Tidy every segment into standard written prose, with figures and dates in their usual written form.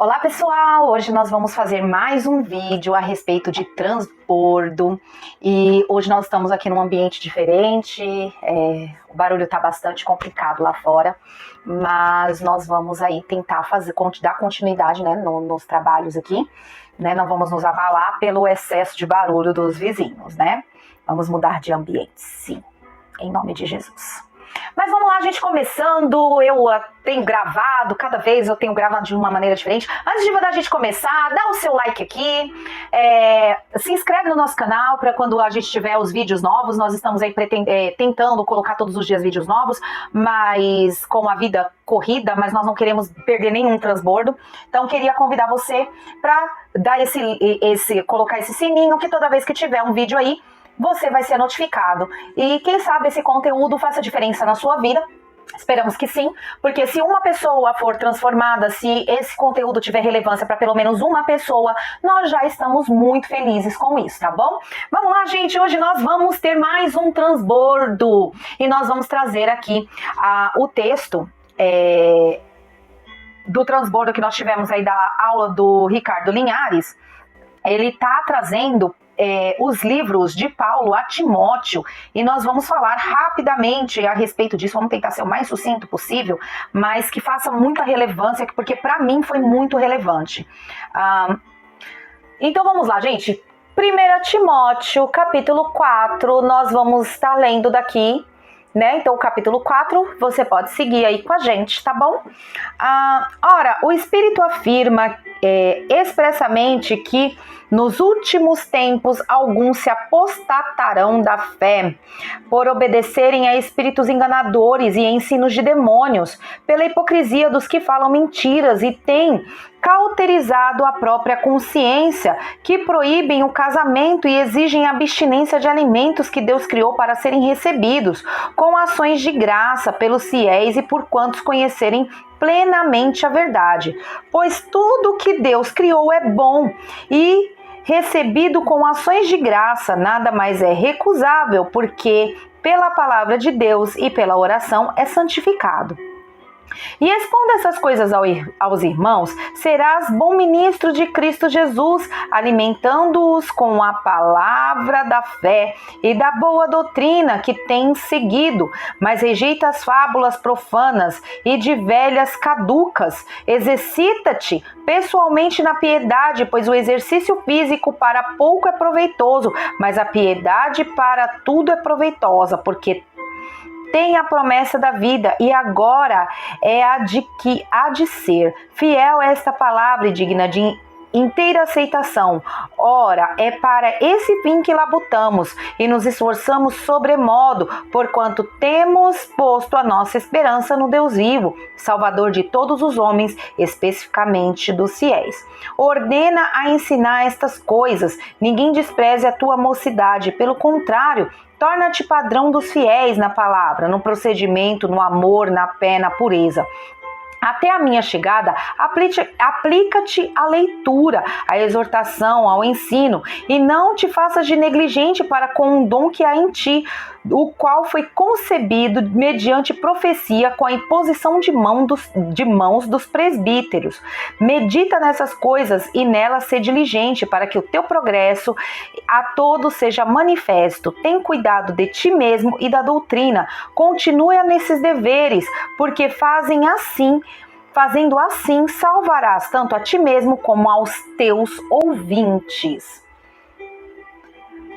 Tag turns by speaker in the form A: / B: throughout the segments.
A: Olá pessoal, hoje nós vamos fazer mais um vídeo a respeito de transbordo e hoje nós estamos aqui num ambiente diferente, o barulho está bastante complicado lá fora, mas nós vamos aí tentar dar continuidade, né, nos trabalhos aqui, né, não vamos nos abalar pelo excesso de barulho dos vizinhos, né, vamos mudar de ambiente, sim, em nome de Jesus. Mas vamos lá, gente, começando, eu tenho gravado, cada vez eu tenho gravado de uma maneira diferente. Antes de a gente começar, dá o seu like aqui, se inscreve no nosso canal para quando a gente tiver os vídeos novos. Nós estamos aí tentando colocar todos os dias vídeos novos, mas com a vida corrida, mas nós não queremos perder nenhum transbordo. Então queria convidar você para dar colocar esse sininho, que toda vez que tiver um vídeo aí, você vai ser notificado. E quem sabe esse conteúdo faça diferença na sua vida. Esperamos que sim, porque se uma pessoa for transformada, se esse conteúdo tiver relevância para pelo menos uma pessoa, nós já estamos muito felizes com isso, tá bom? Vamos lá, gente, hoje nós vamos ter mais um transbordo e nós vamos trazer aqui o texto do transbordo que nós tivemos aí da aula do Ricardo Linhares. Ele está trazendo os livros de Paulo a Timóteo, e nós vamos falar rapidamente a respeito disso. Vamos tentar ser o mais sucinto possível, mas que faça muita relevância, porque para mim foi muito relevante. Então vamos lá, gente. 1 Timóteo, capítulo 4, nós vamos estar lendo daqui, né? Então o capítulo 4, você pode seguir aí com a gente, tá bom? Ora, o Espírito afirma expressamente que nos últimos tempos, alguns se apostatarão da fé, por obedecerem a espíritos enganadores e ensinos de demônios, pela hipocrisia dos que falam mentiras e têm cauterizado a própria consciência, que proíbem o casamento e exigem abstinência de alimentos que Deus criou para serem recebidos, com ações de graça pelos fiéis e por quantos conhecerem plenamente a verdade. Pois tudo que Deus criou é bom e recebido com ações de graça nada mais é recusável, porque pela palavra de Deus e pela oração é santificado. E expondo essas coisas aos irmãos, serás bom ministro de Cristo Jesus, alimentando-os com a palavra da fé e da boa doutrina que tens seguido, mas rejeita as fábulas profanas e de velhas caducas. Exercita-te pessoalmente na piedade, pois o exercício físico para pouco é proveitoso, mas a piedade para tudo é proveitosa, porque tem a promessa da vida, e agora é a de que há de ser fiel a esta palavra e digna de inteira aceitação. Ora, é para esse fim que labutamos e nos esforçamos sobremodo, porquanto temos posto a nossa esperança no Deus vivo, Salvador de todos os homens, especificamente dos fiéis. Ordena a ensinar estas coisas, ninguém despreze a tua mocidade, pelo contrário, torna-te padrão dos fiéis na palavra, no procedimento, no amor, na fé, na pureza. Até a minha chegada, aplica-te à leitura, à exortação, ao ensino, e não te faças de negligente para com um dom que há em ti, o qual foi concebido mediante profecia com a imposição de mãos dos presbíteros. Medita nessas coisas e nelas ser diligente, para que o teu progresso a todos seja manifesto. Tem cuidado de ti mesmo e da doutrina. Continua nesses deveres, porque fazendo assim, salvarás tanto a ti mesmo como aos teus ouvintes.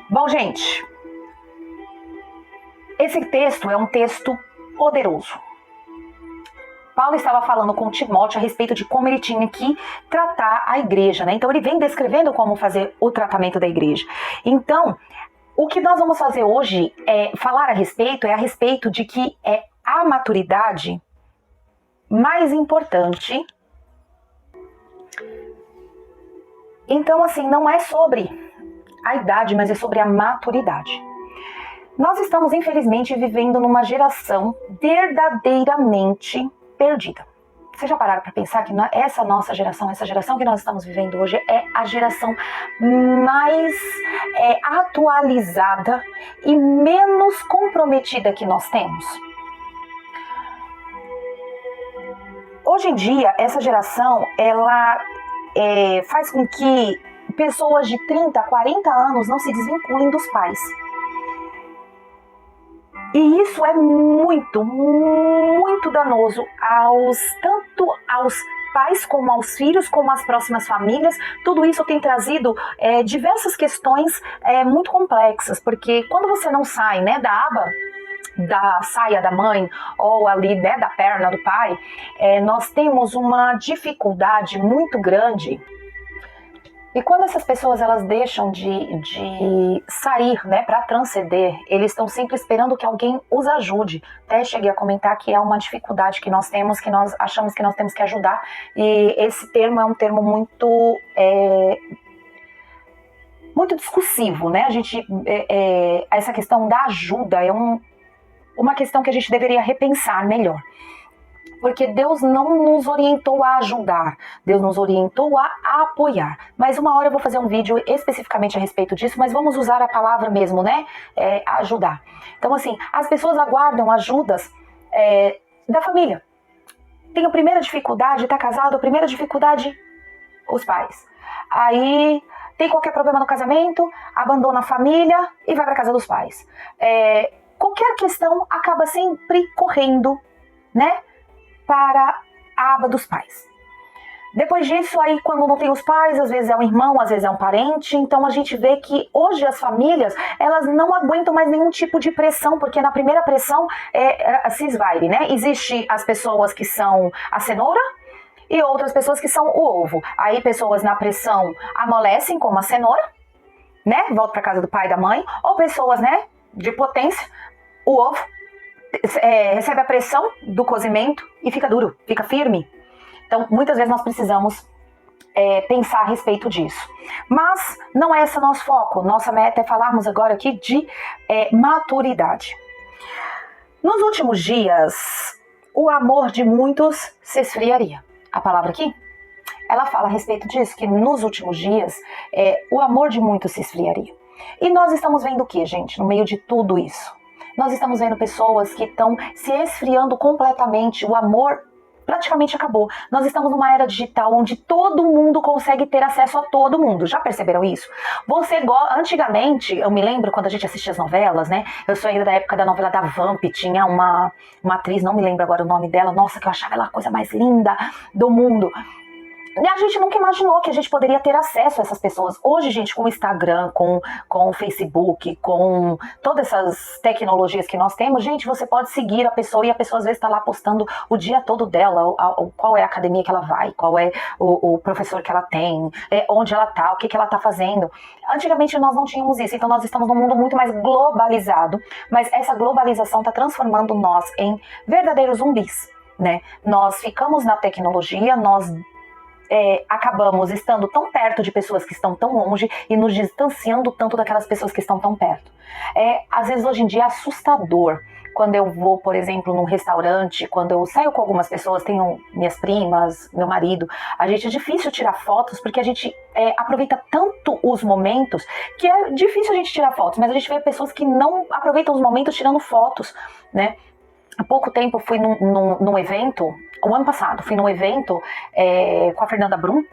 A: Bom, gente, esse texto é um texto poderoso. Paulo estava falando com Timóteo a respeito de como ele tinha que tratar a igreja, né? Então ele vem descrevendo como fazer o tratamento da igreja. Então, o que nós vamos fazer hoje falar a respeito de que a maturidade mais importante. Então, assim, não é sobre a idade, mas é sobre a maturidade. Nós estamos, infelizmente, vivendo numa geração verdadeiramente perdida. Vocês já pararam para pensar que essa nossa geração, essa geração que nós estamos vivendo hoje, é a geração mais atualizada e menos comprometida que nós temos? Hoje em dia, essa geração, ela faz com que pessoas de 30, 40 anos não se desvinculem dos pais. E isso é muito, muito danoso tanto aos pais como aos filhos, como às próximas famílias. Tudo isso tem trazido diversas questões muito complexas, porque quando você não sai, né, da aba da saia da mãe ou ali, né, da perna do pai, nós temos uma dificuldade muito grande. E quando essas pessoas elas deixam de sair, né, para transcender, eles estão sempre esperando que alguém os ajude. Até cheguei a comentar que é uma dificuldade que nós temos, que nós achamos que nós temos que ajudar. E esse termo é um termo muito discursivo, né? Essa questão da ajuda é uma questão que a gente deveria repensar melhor. Porque Deus não nos orientou a ajudar, Deus nos orientou a apoiar. Mas uma hora eu vou fazer um vídeo especificamente a respeito disso, mas vamos usar a palavra mesmo, né? Ajudar. Então, assim, as pessoas aguardam ajudas da família. Tem a primeira dificuldade, tá casado, a primeira dificuldade, os pais. Aí tem qualquer problema no casamento, abandona a família e vai para casa dos pais. Qualquer questão acaba sempre correndo, né, para a aba dos pais. Depois disso, aí quando não tem os pais, às vezes é um irmão, às vezes é um parente, então a gente vê que hoje as famílias, elas não aguentam mais nenhum tipo de pressão, porque na primeira pressão se esvaire, né? Existe as pessoas que são a cenoura e outras pessoas que são o ovo. Aí pessoas na pressão amolecem como a cenoura, né? Volta para casa do pai e da mãe, ou pessoas, né, de potência, o ovo, recebe a pressão do cozimento e fica duro, fica firme. Então, muitas vezes nós precisamos pensar a respeito disso. Mas não é esse o nosso foco. Nossa meta é falarmos agora aqui de maturidade. Nos últimos dias, o amor de muitos se esfriaria. A palavra aqui, ela fala a respeito disso, que nos últimos dias, o amor de muitos se esfriaria. E nós estamos vendo o que, gente, no meio de tudo isso? Nós estamos vendo pessoas que estão se esfriando completamente, o amor praticamente acabou. Nós estamos numa era digital onde todo mundo consegue ter acesso a todo mundo. Já perceberam isso? Antigamente, eu me lembro quando a gente assistia as novelas, né? Eu sou ainda da época da novela da Vamp, tinha uma atriz, não me lembro agora o nome dela, nossa, que eu achava ela a coisa mais linda do mundo. E a gente nunca imaginou que a gente poderia ter acesso a essas pessoas. Hoje, gente, com o Instagram, com o Facebook, com todas essas tecnologias que nós temos, gente, você pode seguir a pessoa e a pessoa às vezes está lá postando o dia todo dela, qual é a academia que ela vai, qual é o professor que ela tem, onde ela tá, o que ela tá fazendo. Antigamente nós não tínhamos isso, então nós estamos num mundo muito mais globalizado, mas essa globalização está transformando nós em verdadeiros zumbis, né? Nós ficamos na tecnologia, nós acabamos estando tão perto de pessoas que estão tão longe e nos distanciando tanto daquelas pessoas que estão tão perto. Às vezes hoje em dia é assustador quando eu vou, por exemplo, num restaurante, quando eu saio com algumas pessoas, tenho minhas primas, meu marido, é difícil tirar fotos porque a gente aproveita tanto os momentos que é difícil a gente tirar fotos, mas a gente vê pessoas que não aproveitam os momentos tirando fotos, né? Há pouco tempo eu fui num evento, o ano passado, fui num evento com a Fernanda Brum.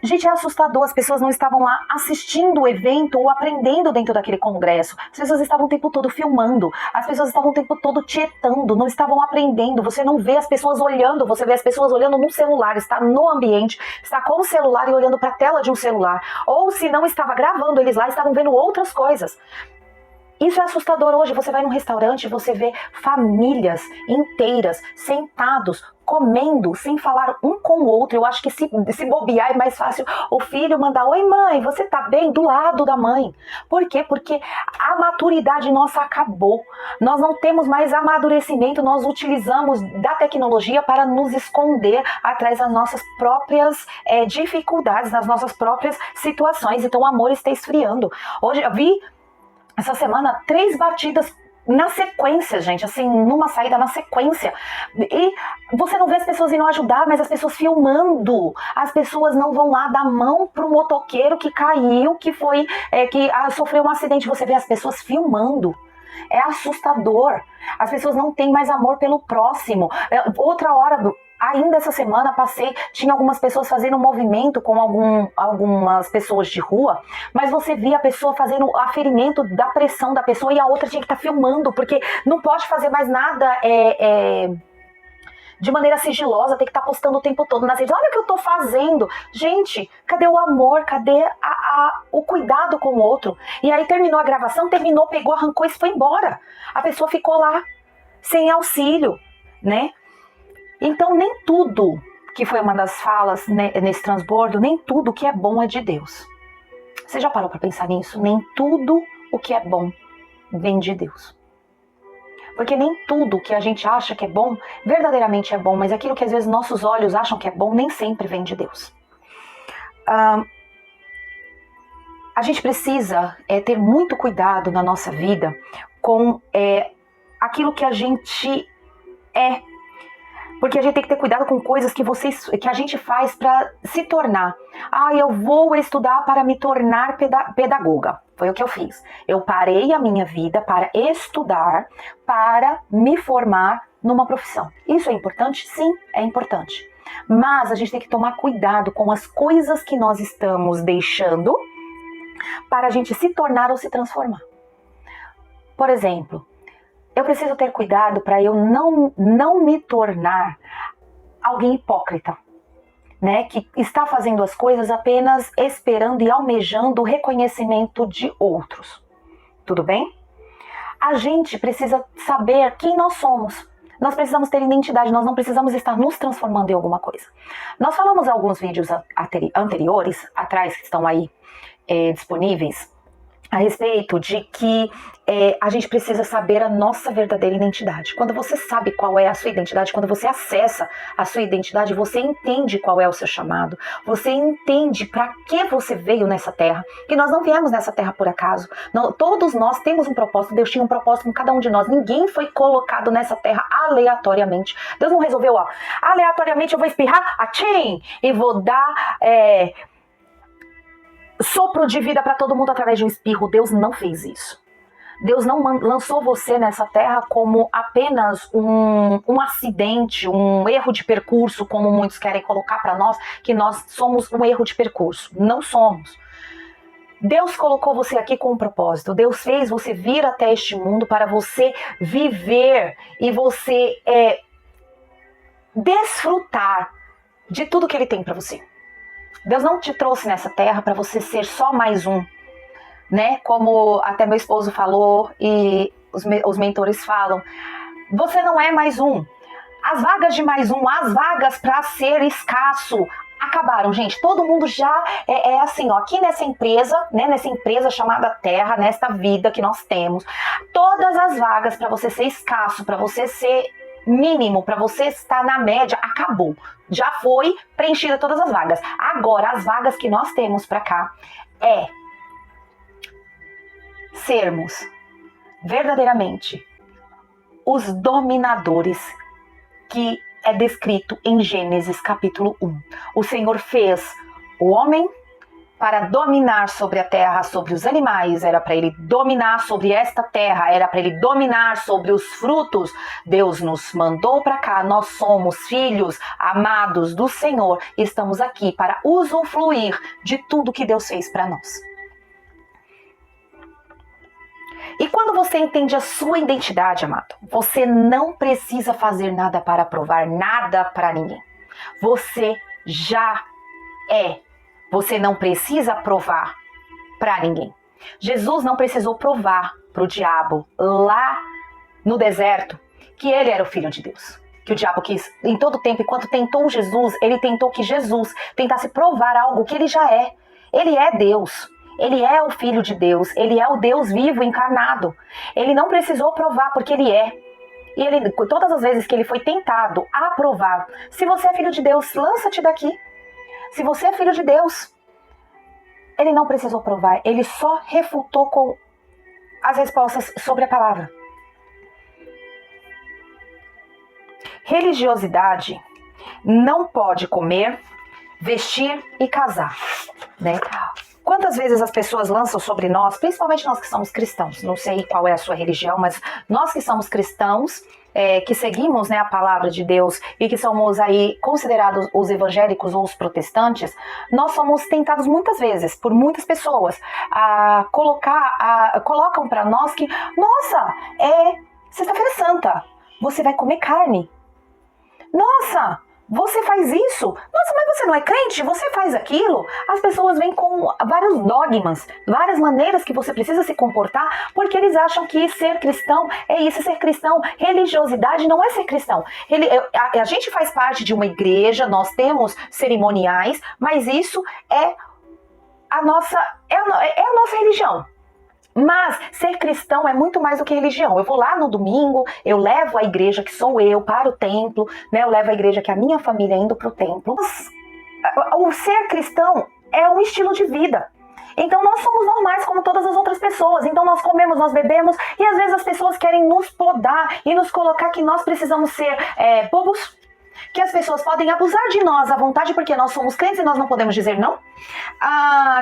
A: Gente, é assustador, as pessoas não estavam lá assistindo o evento ou aprendendo dentro daquele congresso. As pessoas estavam o tempo todo filmando, as pessoas estavam o tempo todo tietando, não estavam aprendendo. Você não vê as pessoas olhando, você vê as pessoas olhando no celular, está no ambiente, está com o celular e olhando para a tela de um celular. Ou se não estava gravando, eles lá estavam vendo outras coisas. Isso é assustador hoje. Você vai num restaurante, você vê famílias inteiras sentados, comendo, sem falar um com o outro. Eu acho que se bobear é mais fácil o filho mandar: oi mãe, você tá bem? Do lado da mãe. Por quê? Porque a maturidade nossa acabou. Nós não temos mais amadurecimento, nós utilizamos da tecnologia para nos esconder atrás das nossas próprias dificuldades, das nossas próprias situações. Então o amor está esfriando. Hoje eu vi essa semana 3 batidas na sequência, gente, assim, numa saída na sequência. E você não vê as pessoas indo ajudar, mas as pessoas filmando. As pessoas não vão lá dar mão pro motoqueiro que caiu, que sofreu um acidente. Você vê as pessoas filmando. É assustador. As pessoas não têm mais amor pelo próximo. Outra hora, ainda essa semana tinha algumas pessoas fazendo um movimento com algumas pessoas de rua, mas você via a pessoa fazendo aferimento da pressão da pessoa e a outra tinha que estar filmando, porque não pode fazer mais nada de maneira sigilosa, tem que estar postando o tempo todo nas redes. Olha o que eu tô fazendo. Gente, cadê o amor? Cadê o cuidado com o outro? E aí terminou a gravação, pegou, arrancou e foi embora. A pessoa ficou lá, sem auxílio, né? Então, nem tudo que foi uma das falas, né, nesse transbordo, nem tudo que é bom é de Deus. Você já parou para pensar nisso? Nem tudo o que é bom vem de Deus. Porque nem tudo que a gente acha que é bom, verdadeiramente é bom, mas aquilo que às vezes nossos olhos acham que é bom, nem sempre vem de Deus. A gente precisa ter muito cuidado na nossa vida com aquilo que a gente é. Porque a gente tem que ter cuidado com coisas que a gente faz para se tornar. Eu vou estudar para me tornar pedagoga. Foi o que eu fiz. Eu parei a minha vida para estudar, para me formar numa profissão. Isso é importante? Sim, é importante. Mas a gente tem que tomar cuidado com as coisas que nós estamos deixando para a gente se tornar ou se transformar. Por exemplo, eu preciso ter cuidado para eu não me tornar alguém hipócrita, né? Que está fazendo as coisas apenas esperando e almejando o reconhecimento de outros. Tudo bem? A gente precisa saber quem nós somos. Nós precisamos ter identidade, nós não precisamos estar nos transformando em alguma coisa. Nós falamos em alguns vídeos anteriores, atrás, que estão aí disponíveis, a respeito de que a gente precisa saber a nossa verdadeira identidade. Quando você sabe qual é a sua identidade, quando você acessa a sua identidade, você entende qual é o seu chamado, você entende para que você veio nessa terra, que nós não viemos nessa terra por acaso. Todos nós temos um propósito, Deus tinha um propósito com cada um de nós, ninguém foi colocado nessa terra aleatoriamente. Deus não resolveu, aleatoriamente eu vou espirrar, atchim, e vou dar sopro de vida para todo mundo através de um espirro. Deus não fez isso. Deus não lançou você nessa terra como apenas um acidente, um erro de percurso, como muitos querem colocar para nós, que nós somos um erro de percurso. Não somos. Deus colocou você aqui com um propósito. Deus fez você vir até este mundo para você viver e você desfrutar de tudo que Ele tem para você. Deus não te trouxe nessa terra para você ser só mais um, né? Como até meu esposo falou e os mentores falam, você não é mais um. As vagas de mais um, as vagas para ser escasso, acabaram, gente. Todo mundo já assim, aqui nessa empresa, né? Nessa empresa chamada Terra, nesta vida que nós temos, todas as vagas para você ser escasso, para você ser mínimo, para você estar na média, acabou. Já foi preenchida todas as vagas. Agora, as vagas que nós temos para cá sermos verdadeiramente os dominadores que é descrito em Gênesis capítulo 1. O Senhor fez o homem para dominar sobre a terra, sobre os animais, era para ele dominar sobre esta terra, era para ele dominar sobre os frutos. Deus nos mandou para cá, nós somos filhos amados do Senhor, e estamos aqui para usufruir de tudo que Deus fez para nós. E quando você entende a sua identidade, amado, você não precisa fazer nada para provar nada para ninguém. Você já é. Você não precisa provar para ninguém. Jesus não precisou provar para o diabo lá no deserto que ele era o Filho de Deus. Que o diabo quis, em todo tempo, enquanto tentou Jesus, ele tentou que Jesus tentasse provar algo que ele já é. Ele é Deus. Ele é o Filho de Deus. Ele é o Deus vivo, encarnado. Ele não precisou provar porque ele é. E ele, todas as vezes que ele foi tentado a provar, se você é filho de Deus, lança-te daqui. Se você é filho de Deus, ele não precisou provar, ele só refutou com as respostas sobre a palavra. Religiosidade não pode comer, vestir e casar, né? Quantas vezes as pessoas lançam sobre nós, principalmente nós que somos cristãos, não sei qual é a sua religião, mas nós que somos cristãos, que seguimos, né, a palavra de Deus e que somos aí considerados os evangélicos ou os protestantes, nós somos tentados muitas vezes por muitas pessoas a colocam para nós que, nossa, é Sexta-feira Santa, você vai comer carne. Nossa, você faz isso? Nossa, mas você não é crente? Você faz aquilo? As pessoas vêm com vários dogmas, várias maneiras que você precisa se comportar, porque eles acham que ser cristão é isso, ser cristão. Religiosidade não é ser cristão. A gente faz parte de uma igreja, nós temos cerimoniais, mas isso é a nossa religião. Mas ser cristão é muito mais do que religião. Eu vou lá no domingo, eu levo a igreja que sou eu para o templo, né? Eu levo a igreja que é a minha família indo para o templo. O ser cristão é um estilo de vida. Então nós somos normais como todas as outras pessoas. Então nós comemos, nós bebemos e às vezes as pessoas querem nos podar e nos colocar que nós precisamos ser bobos, que as pessoas podem abusar de nós à vontade porque nós somos crentes e nós não podemos dizer não,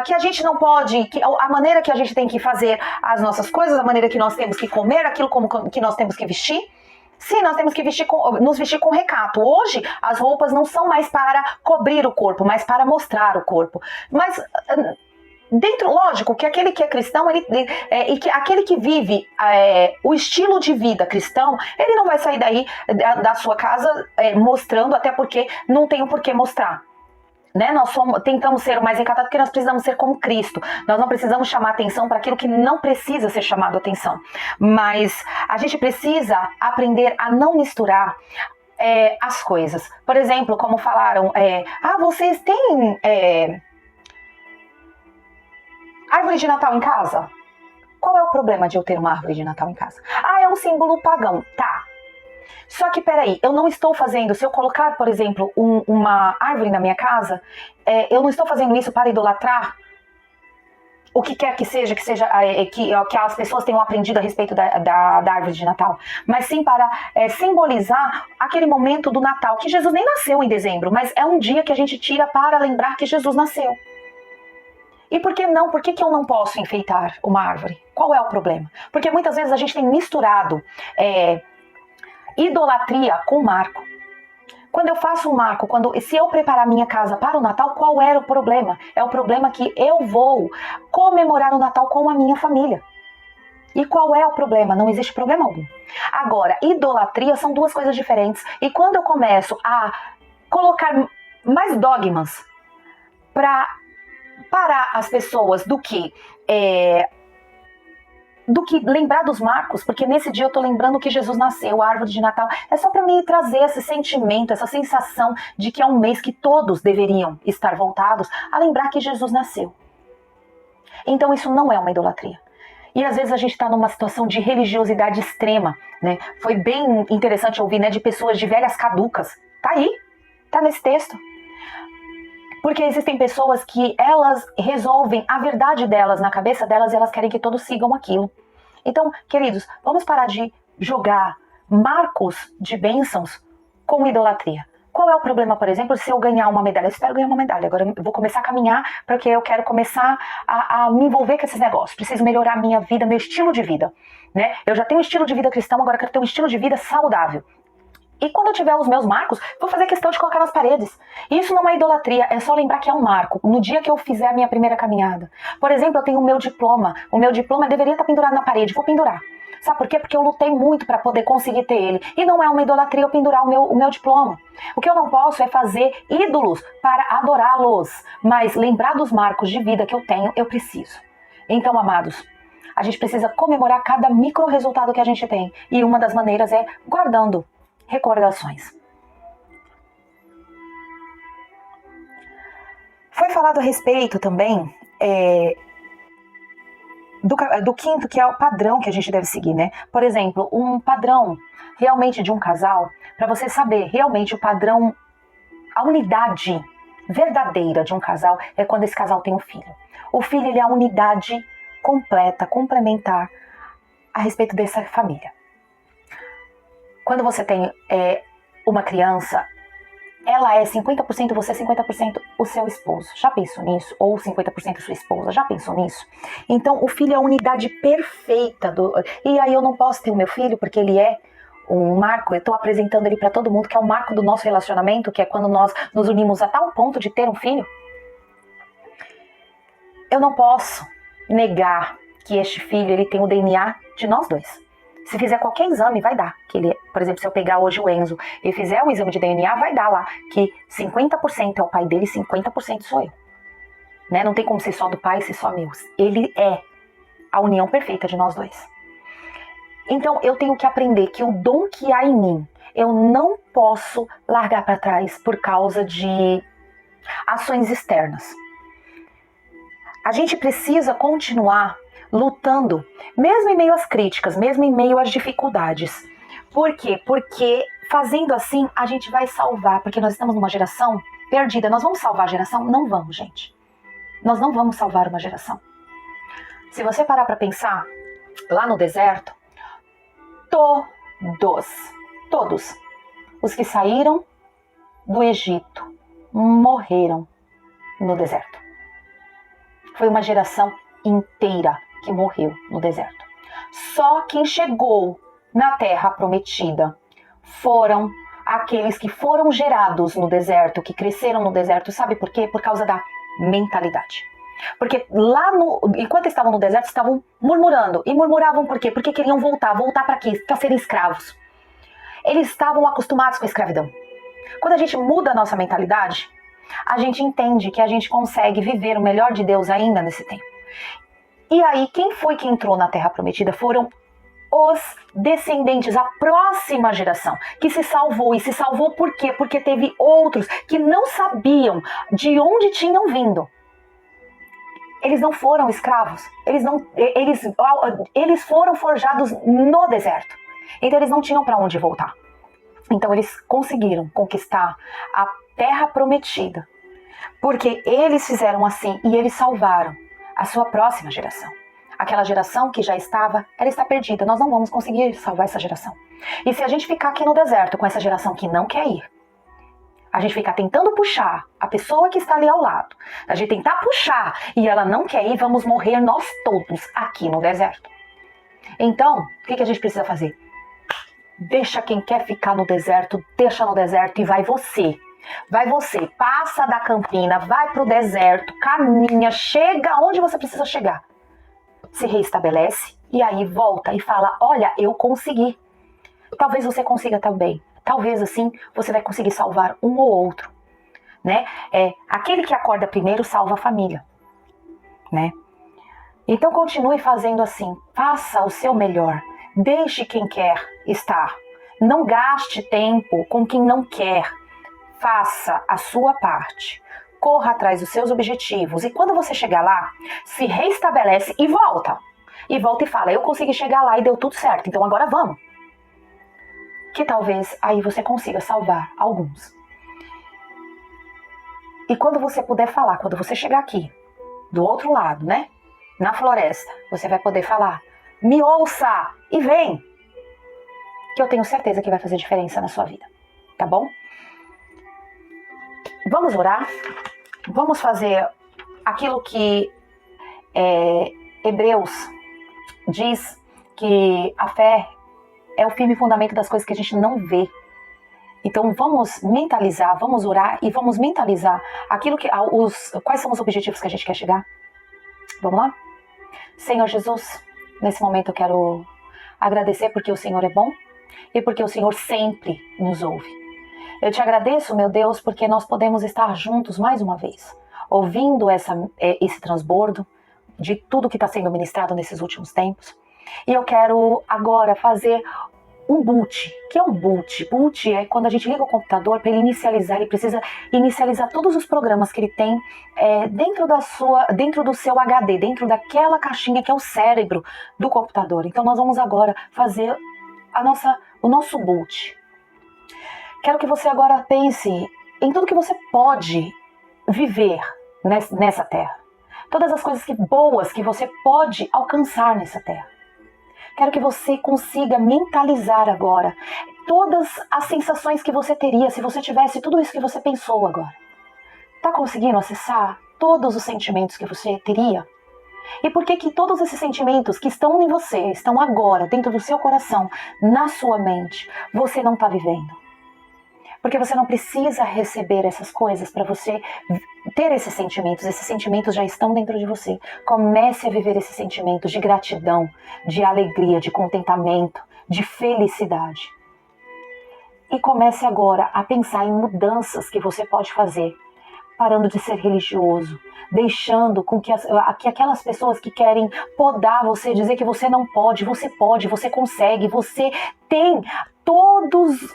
A: que a gente não pode, que a maneira que a gente tem que fazer as nossas coisas, a maneira que nós temos que comer, aquilo que nós temos que vestir. Sim, nós temos que nos vestir com recato. Hoje, as roupas não são mais para cobrir o corpo, mas para mostrar o corpo. Mas lógico que aquele que é cristão e que aquele que vive o estilo de vida cristão, ele não vai sair daí da sua casa mostrando, até porque não tem o porquê mostrar. Né? Nós tentamos ser o mais recatado porque nós precisamos ser como Cristo. Nós não precisamos chamar atenção para aquilo que não precisa ser chamado atenção. Mas a gente precisa aprender a não misturar as coisas. Por exemplo, como falaram, vocês têm árvore de Natal em casa? Qual é o problema de eu ter uma árvore de Natal em casa? É um símbolo pagão. Tá. Só que, peraí, eu não estou fazendo, se eu colocar, por exemplo, uma árvore na minha casa, eu não estou fazendo isso para idolatrar o que quer que seja que as pessoas tenham aprendido a respeito da árvore de Natal, mas sim para simbolizar aquele momento do Natal, que Jesus nem nasceu em dezembro, mas é um dia que a gente tira para lembrar que Jesus nasceu. E por que não? Por que eu não posso enfeitar uma árvore? Qual é o problema? Porque muitas vezes a gente tem misturado idolatria com marco. Quando eu faço um marco, se eu preparar minha casa para o Natal, qual era o problema? É o problema que eu vou comemorar o Natal com a minha família. E qual é o problema? Não existe problema algum. Agora, idolatria são duas coisas diferentes. E quando eu começo a colocar mais dogmas para parar as pessoas do que lembrar dos marcos, porque nesse dia eu tô lembrando que Jesus nasceu, a árvore de Natal, é só para me trazer esse sentimento, essa sensação de que é um mês que todos deveriam estar voltados a lembrar que Jesus nasceu. Então isso não é uma idolatria. E às vezes a gente está numa situação de religiosidade extrema, né? Foi bem interessante ouvir, né, de pessoas de velhas caducas. Tá aí, tá nesse texto. Porque existem pessoas que elas resolvem a verdade delas na cabeça delas e elas querem que todos sigam aquilo. Então, queridos, vamos parar de jogar marcos de bênçãos com idolatria. Qual é o problema, por exemplo, se eu ganhar uma medalha? Eu espero ganhar uma medalha. Agora eu vou começar a caminhar porque eu quero começar a me envolver com esses negócios. Preciso melhorar a minha vida, meu estilo de vida. Né? Eu já tenho um estilo de vida cristão, agora eu quero ter um estilo de vida saudável. E quando eu tiver os meus marcos, vou fazer questão de colocar nas paredes. Isso não é idolatria, é só lembrar que é um marco. No dia que eu fizer a minha primeira caminhada. Por exemplo, eu tenho o meu diploma. O meu diploma deveria estar pendurado na parede. Vou pendurar. Sabe por quê? Porque eu lutei muito para poder conseguir ter ele. E não é uma idolatria eu pendurar o meu diploma. O que eu não posso é fazer ídolos para adorá-los. Mas lembrar dos marcos de vida que eu tenho, eu preciso. Então, amados, a gente precisa comemorar cada micro resultado que a gente tem. E uma das maneiras é guardando recordações. Foi falado a respeito também do quinto, que é o padrão que a gente deve seguir, né? Por exemplo, um padrão realmente de um casal, para você saber realmente o padrão, a unidade verdadeira de um casal é quando esse casal tem um filho. O filho, ele é a unidade completa, complementar a respeito dessa família. Quando você tem uma criança, ela é 50% você, 50% o seu esposo. Já pensou nisso? Ou 50% sua esposa. Já pensou nisso? Então, o filho é a unidade perfeita. E aí eu não posso ter o meu filho porque ele é um marco, eu estou apresentando ele para todo mundo, que é o marco do nosso relacionamento, que é quando nós nos unimos a tal ponto de ter um filho. Eu não posso negar que este filho ele tem o DNA de nós dois. Se fizer qualquer exame, vai dar. Que ele, por exemplo, se eu pegar hoje o Enzo e fizer um exame de DNA, vai dar lá que 50% é o pai dele e 50% sou eu. Né? Não tem como ser só do pai e ser só meu. Ele é a união perfeita de nós dois. Então eu tenho que aprender que o dom que há em mim, eu não posso largar para trás por causa de ações externas. A gente precisa continuar lutando, mesmo em meio às críticas, mesmo em meio às dificuldades. Por quê? Porque fazendo assim a gente vai salvar, porque nós estamos numa geração perdida. Nós vamos salvar a geração? Não vamos, gente. Nós não vamos salvar uma geração. Se você parar para pensar, lá no deserto, todos os que saíram do Egito morreram no deserto. Foi uma geração inteira que morreu no deserto. Só quem chegou na terra prometida foram aqueles que foram gerados no deserto, que cresceram no deserto. Sabe por quê? Por causa da mentalidade. Porque lá enquanto estavam no deserto, estavam murmurando. E murmuravam por quê? Porque queriam voltar para quê? Para serem escravos. Eles estavam acostumados com a escravidão. Quando a gente muda a nossa mentalidade, a gente entende que a gente consegue viver o melhor de Deus ainda nesse tempo. E aí, quem foi que entrou na Terra Prometida? Foram os descendentes, a próxima geração, que se salvou. E se salvou por quê? Porque teve outros que não sabiam de onde tinham vindo. Eles não foram escravos, eles foram forjados no deserto. Então eles não tinham para onde voltar. Então eles conseguiram conquistar a terra prometida, porque eles fizeram assim e eles salvaram a sua próxima geração. Aquela geração que já estava, ela está perdida. Nós não vamos conseguir salvar essa geração. E se a gente ficar aqui no deserto com essa geração que não quer ir, a gente ficar tentando puxar a pessoa que está ali ao lado, a gente tentar puxar e ela não quer ir, vamos morrer nós todos aqui no deserto. Então, o que a gente precisa fazer? Deixa quem quer ficar no deserto, deixa no deserto e vai você. Vai você, passa da campina, vai pro deserto, caminha, chega onde você precisa chegar. Se reestabelece e aí volta e fala, olha, eu consegui. Talvez você consiga também. Talvez assim você vai conseguir salvar um ou outro, né? Aquele que acorda primeiro salva a família, né? Então continue fazendo assim, faça o seu melhor, deixe quem quer estar, não gaste tempo com quem não quer, faça a sua parte, corra atrás dos seus objetivos e quando você chegar lá, se reestabelece e volta e fala, eu consegui chegar lá e deu tudo certo, então agora vamos. Que talvez aí você consiga salvar alguns. E quando você puder falar, quando você chegar aqui, do outro lado, né? Na floresta, você vai poder falar, me ouça e vem. Que eu tenho certeza que vai fazer diferença na sua vida, tá bom? Vamos orar? Vamos fazer aquilo que Hebreus diz, que a fé é o firme fundamento das coisas que a gente não vê. Então vamos mentalizar, vamos orar e vamos mentalizar aquilo que quais são os objetivos que a gente quer chegar. Vamos lá? Senhor Jesus, nesse momento eu quero agradecer porque o Senhor é bom e porque o Senhor sempre nos ouve. Eu te agradeço, meu Deus, porque nós podemos estar juntos mais uma vez, ouvindo esse transbordo de tudo que está sendo ministrado nesses últimos tempos. E eu quero agora fazer um boot. O que é um boot? Boot é quando a gente liga o computador para ele inicializar, ele precisa inicializar todos os programas que ele tem dentro do seu HD, dentro daquela caixinha que é o cérebro do computador. Então nós vamos agora fazer o nosso boot. Quero que você agora pense em tudo que você pode viver nessa terra. Todas as coisas boas que você pode alcançar nessa terra. Quero que você consiga mentalizar agora todas as sensações que você teria se você tivesse tudo isso que você pensou agora. Tá conseguindo acessar todos os sentimentos que você teria? E por que que todos esses sentimentos que estão em você, estão agora, dentro do seu coração, na sua mente, você não está vivendo? Porque você não precisa receber essas coisas para você ter esses sentimentos já estão dentro de você. Comece a viver esses sentimentos de gratidão, de alegria, de contentamento, de felicidade. E comece agora a pensar em mudanças que você pode fazer, parando de ser religioso, deixando com que aquelas pessoas que querem podar você, dizer que você não pode, você consegue, você tem todos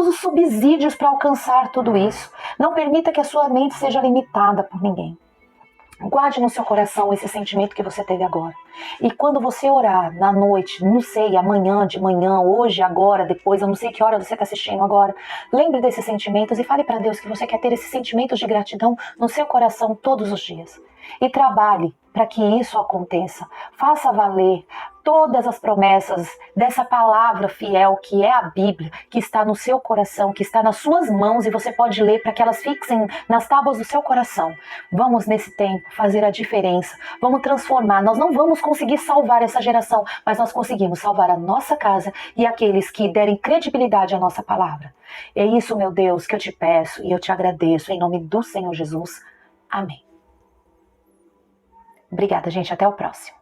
A: os subsídios para alcançar tudo isso. Não permita que a sua mente seja limitada por ninguém. Guarde no seu coração esse sentimento que você teve agora. E quando você orar na noite, não sei, amanhã, de manhã, hoje, agora, depois, eu não sei que hora você está assistindo agora, lembre desses sentimentos e fale para Deus que você quer ter esses sentimentos de gratidão no seu coração todos os dias. E trabalhe para que isso aconteça. Faça valer todas as promessas dessa palavra fiel que é a Bíblia, que está no seu coração, que está nas suas mãos e você pode ler para que elas fixem nas tábuas do seu coração. Vamos nesse tempo fazer a diferença, vamos transformar. Nós não vamos conseguir salvar essa geração, mas nós conseguimos salvar a nossa casa e aqueles que derem credibilidade à nossa palavra. É isso, meu Deus, que eu te peço e eu te agradeço em nome do Senhor Jesus. Amém. Obrigada, gente. Até o próximo.